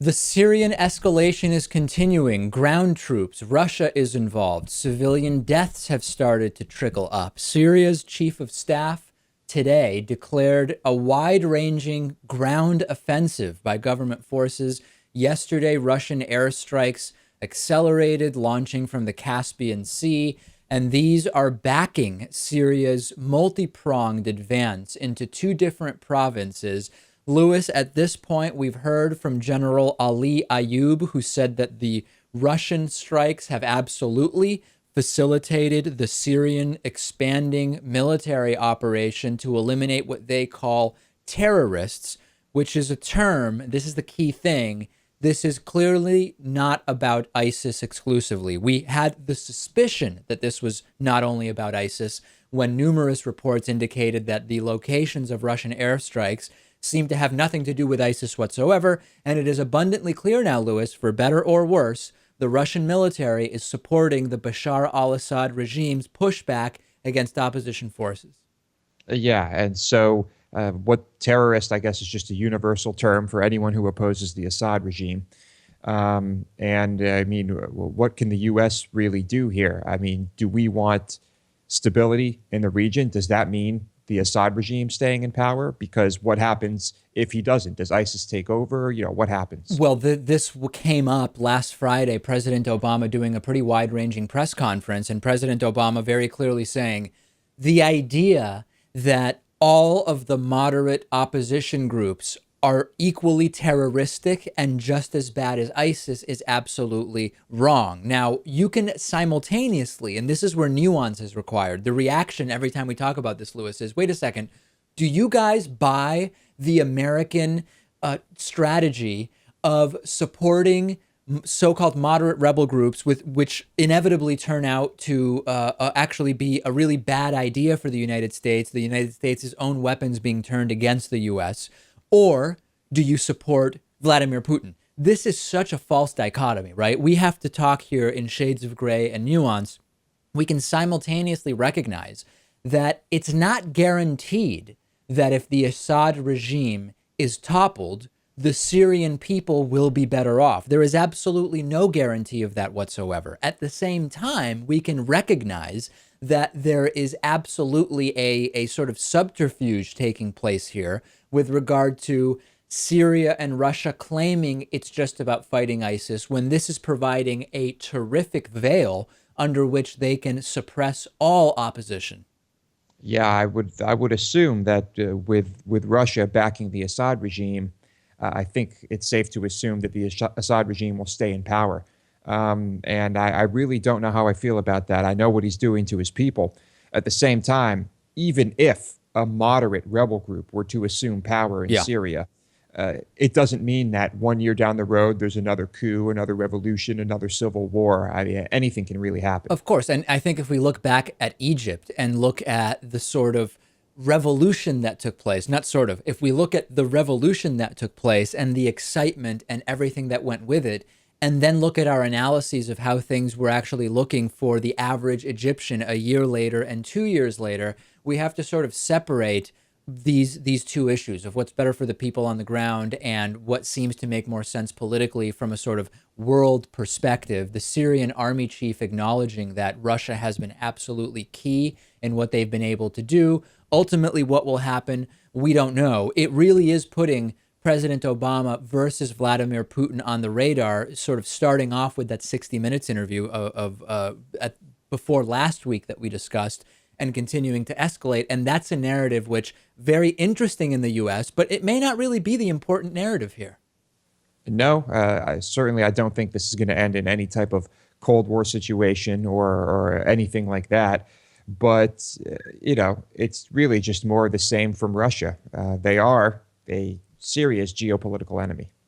The Syrian escalation is continuing. Ground troops, Russia is involved. Civilian deaths have started to trickle up. Syria's chief of staff today declared a wide ranging ground offensive by government forces. Yesterday, Russian airstrikes accelerated, launching from the Caspian Sea. And these are backing Syria's multi pronged advance into two different provinces. Lewis, at this point, we've heard from General Ali Ayub, who said that the Russian strikes have absolutely facilitated the Syrian expanding military operation to eliminate what they call terrorists, which is a term, this is the key thing. This is clearly not about ISIS exclusively. We had the suspicion that this was not only about ISIS when numerous reports indicated that the locations of Russian airstrikes seem to have nothing to do with ISIS whatsoever. And it is abundantly clear now, Lewis, for better or worse, the Russian military is supporting the Bashar al-Assad regime's pushback against opposition forces. Yeah, and so what terrorist, I guess, is just a universal term for anyone who opposes the Assad regime. And I mean, what can the U.S. really do here? I mean, do we want stability in the region? Does that mean the Assad regime staying in power? Because what happens if he doesn't? Does ISIS take over? You know, what happens? Well, this came up last Friday, President Obama doing a pretty wide ranging press conference, and President Obama very clearly saying the idea that all of the moderate opposition groups are equally terroristic and just as bad as ISIS is absolutely wrong. Now, you can simultaneously, and this is where nuance is required. The reaction every time we talk about this, Lewis, is wait a second, do you guys buy the American strategy of supporting so-called moderate rebel groups with which inevitably turn out to actually be a really bad idea for the United States' own weapons being turned against the US? Or do you support Vladimir Putin? This is such a false dichotomy, right? We have to talk here in shades of gray and nuance. We can simultaneously recognize that it's not guaranteed that if the Assad regime is toppled, the Syrian people will be better off. There is absolutely no guarantee of that whatsoever. At the same time, we can recognize that there is absolutely a sort of subterfuge taking place here with regard to Syria and Russia claiming it's just about fighting ISIS when this is providing a terrific veil under which they can suppress all opposition. Yeah, I would assume that with Russia backing the Assad regime, I think it's safe to assume that the Assad regime will stay in power. And I really don't know how I feel about that. I know what he's doing to his people. At the same time, even if a moderate rebel group were to assume power in Yeah. Syria, it doesn't mean that 1 year down the road there's another coup, another revolution, another civil war. I mean, anything can really happen. Of course. And I think if we look back at Egypt and look at the sort of revolution that took place, not sort of, if we look at the revolution that took place and the excitement and everything that went with it, and then look at our analyses of how things were actually looking for the average Egyptian a year later and 2 years later, we have to sort of separate these two issues of what's better for the people on the ground and what seems to make more sense politically from a sort of world perspective. The Syrian army chief acknowledging that Russia has been absolutely key in what they've been able to do. Ultimately, what will happen, we don't know. It really is putting President Obama versus Vladimir Putin on the radar, sort of starting off with that 60 Minutes interview before last week that we discussed, and continuing to escalate. And that's a narrative which very interesting in the U.S., but it may not really be the important narrative here. No, I don't think this is going to end in any type of Cold War situation or anything like that. But, it's really just more of the same from Russia. They are a serious geopolitical enemy.